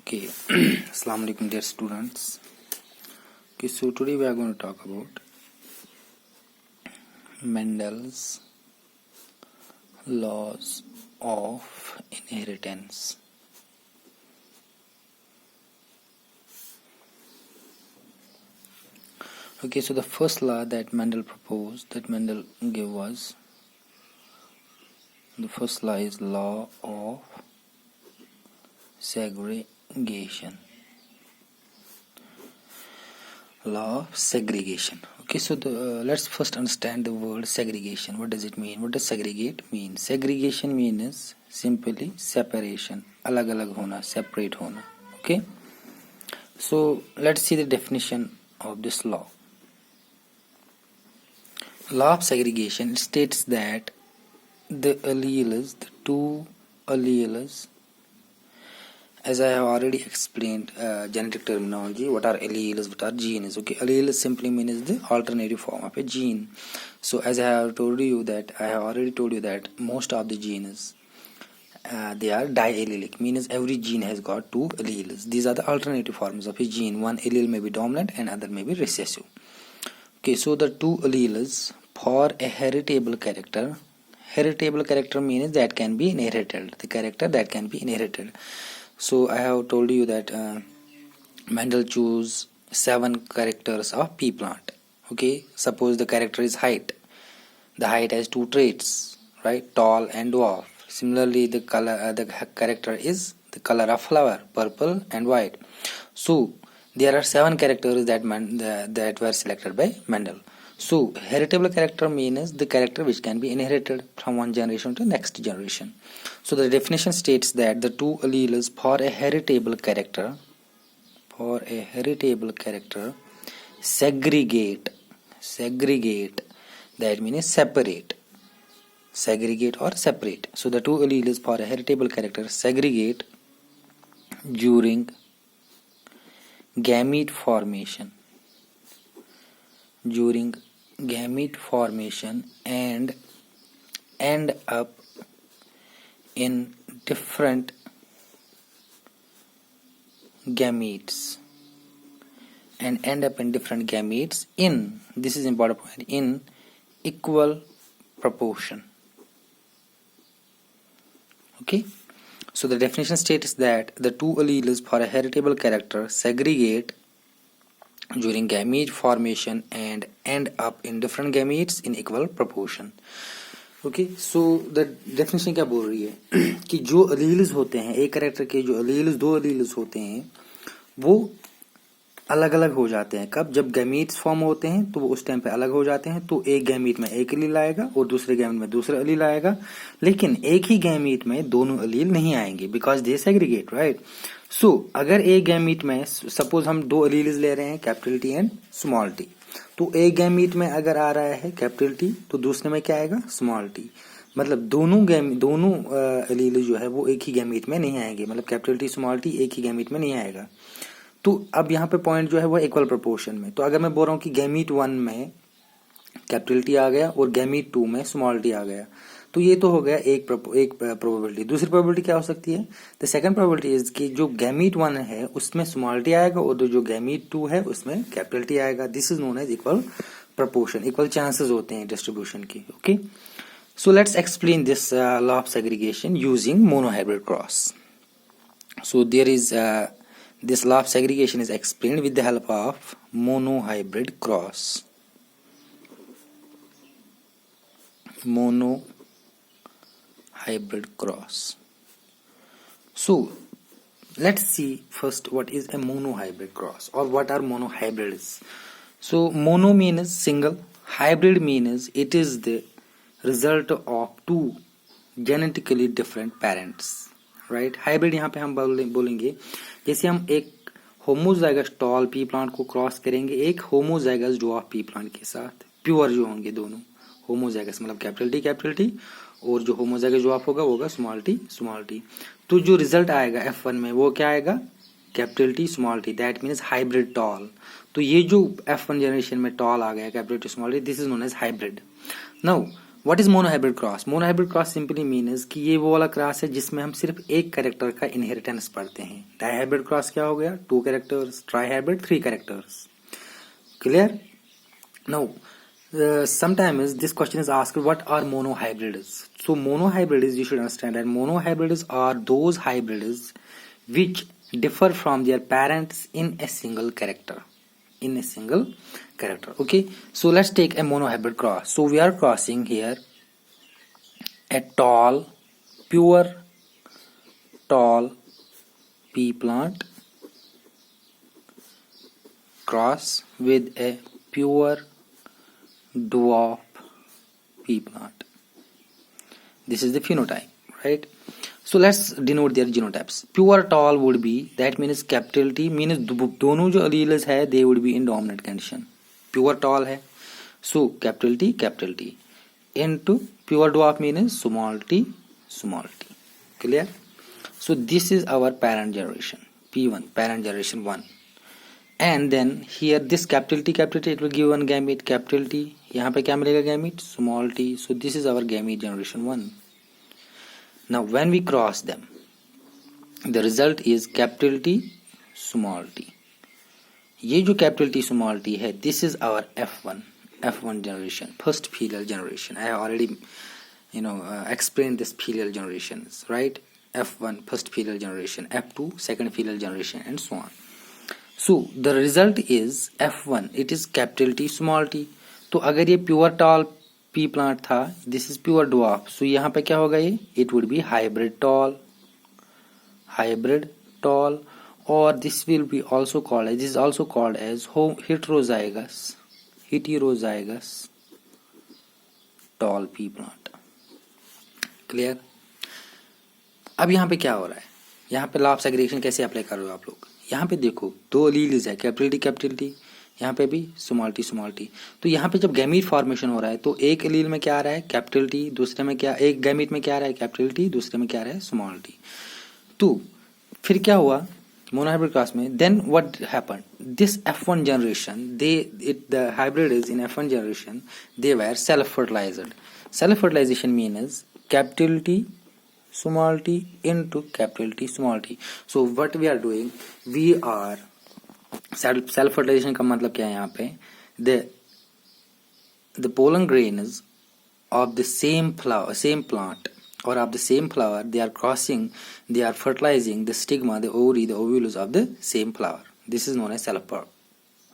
Okay, Assalamu alaikum dear students. Okay, so today we are going to talk about Mendel's laws of inheritance. Okay, so the first law that Mendel proposed, that Mendel gave was, the first law is law of segregation. Law of segregation. Okay, so let's first understand the word segregation. What does it mean? What does segregate mean? Segregation means simply separation, alag alag hona, separate hona. Okay, so let's see the definition of this law. Law of segregation states that the two alleles, as I have already explained genetic terminology, what are alleles, what are genes. Okay, allele simply means the alternative form of a gene. So as I have already told you that most of the genes they are diallelic, means every gene has got two alleles. These are the alternative forms of a gene. One allele may be dominant and other may be recessive. Okay, so the two alleles for a heritable character. Heritable character means that can be inherited. The character that can be inherited. So I have told you that Mendel chose 7 characters of pea plant. Okay, suppose the character is height. The height has 2 traits, right? Tall and dwarf. Similarly, the color, the character is the color of flower, purple and white. So there are 7 characters that were selected by Mendel. So heritable character means the character which can be inherited from one generation to the next generation. So the definition states that the two alleles for a heritable character segregate, that means separate, segregate or separate. So the two alleles for a heritable character segregate during gamete formation and end up in different gametes in, this is important point, in equal proportion. Okay, so the definition states that the two alleles for a heritable character segregate during gamete formation and end up in different gametes in equal proportion. Okay, so the definition क्या बोल रही है कि जो alleles होते हैं एक character के, जो alleles दो alleles होते हैं वो अलग अलग हो जाते हैं. कब? जब गैमीट्स फॉर्म होते हैं तो वो उस टाइम पे अलग हो जाते हैं. तो एक गैमीट में एक अलील आएगा और दूसरे गैमीट में दूसरा अलील आएगा, लेकिन एक ही गैमीट में दोनों अलील नहीं आएंगे बिकॉज दे सेग्रीगेट, राइट. सो अगर एक गैमीट में सपोज हम 2 अलील्स ले रहे हैं, capital T and small t, तो एक गैमीट में अगर आ रहा है कैपिटल टी तो दूसरे में क्या आएगा? Small T. मतलब दोनों अलील जो है वो एक ही गैमीट में नहीं आएंगे, मतलब कैपिटल टी स्मॉल टी एक ही गैमीट में नहीं आएगा. तो अब यहाँ पे पॉइंट जो है वो इक्वल प्रोपोर्शन में. तो अगर मैं बोल रहा हूँ कि गैमीट 1 में कैपिटल टी आ गया और गैमीट 2 में स्मॉल टी आ गया, तो ये तो हो गया एक प्रोबेबिलिटी. दूसरी प्रोबेबिलिटी क्या हो सकती है? द सेकंड प्रोबेबिलिटी इज कि जो गैमीट 1 है उसमें स्मॉल टी आएगा और जो गैमीट 2 है उसमें कैपिटल टी आएगा. This is known as equal proportion. Equal chances होते हैं डिस्ट्रीब्यूशन की. Okay, so let's explain this law of segregation using monohybrid cross. So there is this law of segregation is explained with the help of monohybrid cross. So let's see first what is a monohybrid cross or what are monohybrids. So mono means single, hybrid means it is the result of two genetically different parents, right. Hybrid यहाँ पे हम बोलेंगे जैसे हम एक homozygous tall pea plant को cross करेंगे एक होमोजाइगस ड्वार्फ पी प्लांट के साथ, प्योर जो होंगे दोनों होमोजाइगस, मतलब कैपिटल टी और जो होमोजाइगस ड्वार्फ होगा स्मॉल टी. तो जो रिजल्ट आएगा F1 में वो क्या आएगा? Capital T small t. That means hybrid tall. तो ये जो F1 जनरेशन में टॉल आ गया capital T small t, this is known as hybrid. Now what is monohybrid cross? Monohybrid cross simply means कि ये वो वाला क्रॉस है जिसमें हम सिर्फ एक कैरेक्टर का इनहेरिटेंस पढ़ते हैं. डाइहाइब्रिड क्रॉस क्या हो गया? 2 characters. Trihybrid 3 characters. Clear? Now sometimes this question is asked, what are monohybrids? So monohybrids, you should understand that monohybrids are those hybrids which differ from their parents in a single character. Okay, so let's take a monohybrid cross. So we are crossing here a pure tall pea plant cross with a pure dwarf pea plant. This is the phenotype, right? So let's denote their genotypes. Pure tall would be, that means capital T means दोनों जो alleles है they would be in dominant condition. Pure tall है, so capital T into pure dwarf means small t. Clear? So this is our parent generation, P1, parent generation 1. And then here this capital T it will give one gamete capital T. यहाँ पे क्या मिलेगा gamete? Small t. So this is our gamete generation 1. Now when we cross them, the result is capital T small t. ये जो capital T small t है, this is our F1 generation, first filial generation. I have already explained this filial generations, right? F1 first filial generation, F2 second filial generation, and so on. So the result is F1, it is capital T small t. तो अगर ये pure tall pea plant था, this is pure dwarf, so यहाँ पे क्या होगा ये? It would be hybrid tall, और this will be also called as, this is also called as heterozygous tall pea plant. Clear? अब यहाँ पे क्या हो रहा है? यहाँ पे लॉ ऑफ सेग्रीगेशन कैसे अप्लाई कर रहे हो आप लोग? यहाँ पे देखो 2 एलील्स है, कैपिटल टी, यहाँ पे भी स्मॉल टी. तो यहाँ पे जब गैमीट फॉर्मेशन हो रहा है तो एक एलील में क्या आ रहा है? Capital T. दूसरे में क्या, एक गैमीट में क्या आ रहा है? Capital T. दूसरे में क्या आ रहा है? Small t. तो फिर क्या हुआ मोनोहाइब्रिड क्रॉस में? Then what happened? This F1 generation, the hybrid is in F1 generation, they were self fertilised. Self fertilisation means capital T small t into capital T small t. So what we are doing, we are self fertilization का मतलब क्या है? यहाँ पे the pollen grains of the same plant or of the same flower, they are crossing, they are fertilizing the stigma, the ovary, the ovules of the same flower. This is known as self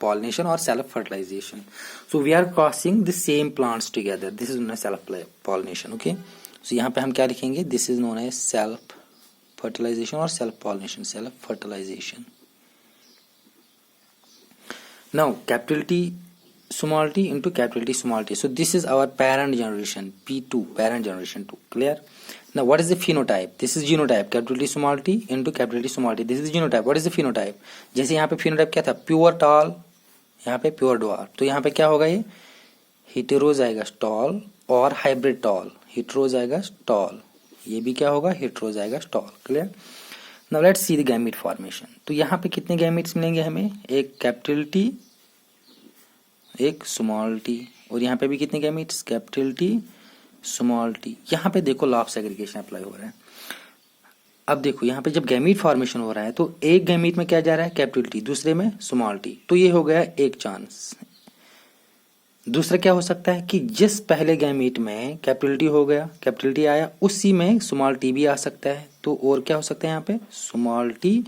pollination or self fertilization. So we are crossing the same plants together. This is known as self pollination. Okay, so यहाँ पे हम क्या लिखेंगे? This is known as self fertilization or self pollination. Self fertilization. Now capital T small t into capital T small t. So this is our parent generation, P2, parent generation 2. Clear? Now what is the phenotype? This is genotype, capital T small t into capital T small t. This is genotype. What is the phenotype? जैसे यहाँ पे phenotype क्या था? Pure tall, यहाँ पे pure dwarf. तो यहाँ पे क्या होगा ये? Heterozygous tall और hybrid tall. Heterozygous tall. ये भी क्या होगा? Heterozygous tall. Clear? Now let's see the gamete formation. तो यहाँ पे कितने gametes मिलेंगे हमें? एक capital T, एक स्मॉल टी, और यहाँ पे भी कितने gametes? Capital T small T. यहाँ पे देखो लॉ ऑफ सेग्रीगेशन अप्लाई हो रहा है. अब देखो यहाँ पे जब गैमीट फॉर्मेशन हो रहा है तो एक गैमीट में क्या जा रहा है? कैपिटल टी, दूसरे में स्मॉल टी. तो ये हो गया एक चांस. दूसरा क्या हो सकता है कि जिस पहले गैमीट में कैपिटल टी हो गया, कैपिटल टी आया, उसी में स्मॉल टी भी आ सकता है. तो और क्या हो सकता है यहाँ पे? स्मॉल टी,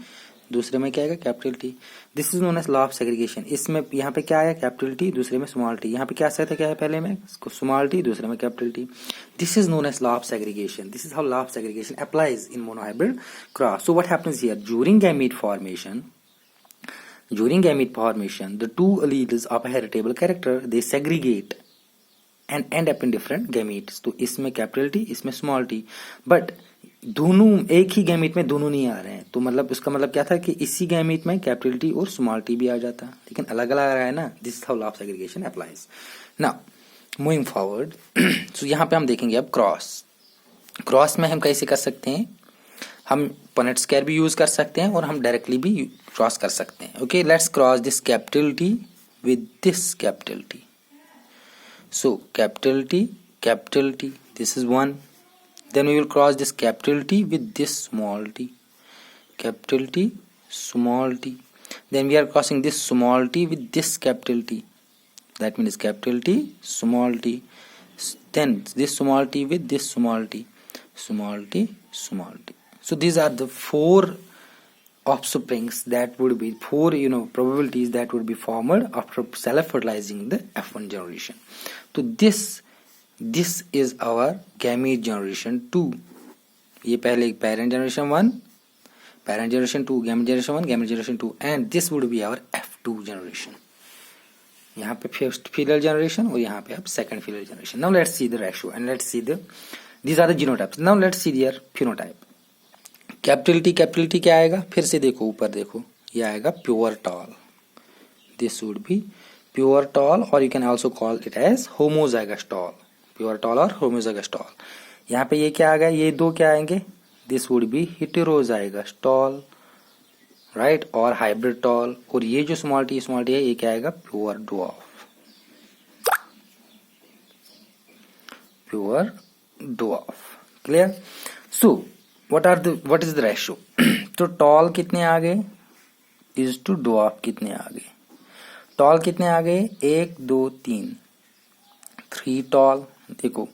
दूसरे में क्या आएगा? Capital T. This is known as law of segregation. इसमें यहाँ पे क्या आया? कैपिटल टी, दूसरे में स्मॉल टी. यहाँ पे क्या आ सकता है? क्या है? पहले में स्मॉल टी, दूसरे में capital T. This is known as law of segregation. This is how law of segregation applies in monohybrid cross. So what happens here? During gamete formation, the two alleles of a heritable character, they segregate and end up in different gametes. तो इसमें capital T, इसमें small T, but दोनों एक ही gamete में दोनों नहीं आ रहे हैं. तो मतलब उसका मतलब क्या था कि इसी गैमीट में कैपिटल टी और स्मॉल टी भी आ जाता, लेकिन अलग अलग आ रहा है ना. This is how law of segregation applies. Now moving forward, so यहाँ पे हम देखेंगे अब क्रॉस में हम कैसे कर सकते हैं? हम पनेट स्क्वायर भी यूज कर सकते हैं और हम डायरेक्टली भी क्रॉस कर सकते हैं. Okay, let's cross this capital T with this capital T. So capital T capital T, this is 1. Then we will cross this capital T with this small t, capital T, small t. Then we are crossing this small t with this capital T, that means capital T, small t. Then this small t with this small t, small t, small t. So these are the 4 offsprings that would be 4 probabilities that would be formed after self-fertilizing the F1 generation. So this is our gamete generation 2. ये पहले parent generation 1, parent generation 2, gamete generation 1, gamete generation 2, and this would be our F2 generation. यहाँ पे first filial generation और यहाँ पे अब second filial generation. Now let's see the ratio and let's see these are the genotypes. Now let's see their phenotype. Capital T क्या आएगा, फिर से देखो ऊपर देखो, ये आएगा pure tall. This would be pure tall और you can also call it as homozygous tall, pure tall और होमोजाइगस टॉल. यहाँ पे ये क्या आ गया, ये 2 क्या आएंगे, this would be heterozygous tall, right, और हाइब्रिड टॉल. और ये जो स्मॉल टी है ये क्या आएगा, pure dwarf, pure dwarf. Clear. So what is the ratio? तो टॉल कितने आ गए इज टू ड्वार्फ कितने आ गए. टॉल कितने आ गए, 1 2 3, 3 टॉल. देखो,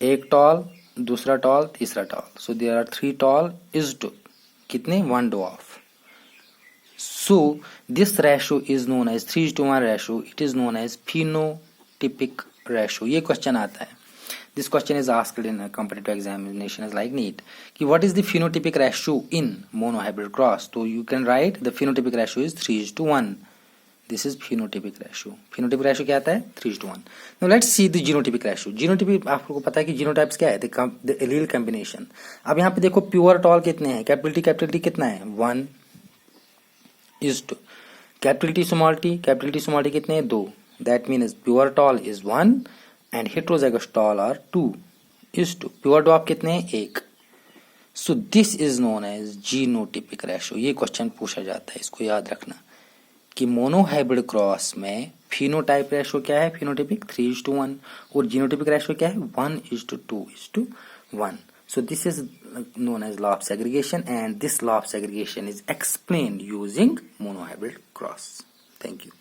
1 टॉल, दूसरा टॉल, तीसरा tall. So there are 3 tall is to कितने, 1 dwarf. So this ratio is known as 3:1 ratio. It is known as phenotypic ratio. ये क्वेश्चन आता है. This question is asked in a competitive examination as like NEET. कि what is the phenotypic ratio in monohybrid cross? So you can write the phenotypic ratio is 3:1. This is phenotypic ratio. Phenotypic ratio क्या आता है, 3:1. Now let's see the genotypic ratio. Genotypic आपको पता है कि genotypes क्या है, the allele combination. अब यहाँ पे देखो प्योर टॉल कितने हैं, कैपिटल टी कितना है, 1 is to capital T small T कितने हैं, 2. That means pure tall is 1 and heterozygous tall are 2 is to pure dwarf कितने हैं, 1. So this is known as genotypic ratio. ये क्वेश्चन पूछा जाता है, इसको याद रखना कि मोनोहाइब्रिड क्रॉस में फिनोटाइप रेशो क्या है, फिनोटाइपिक 3:1, और जीनोटाइपिक रेशो क्या है, 1:2:1. So this is known as law of segregation, and this law of segregation is explained using monohybrid cross. Thank you.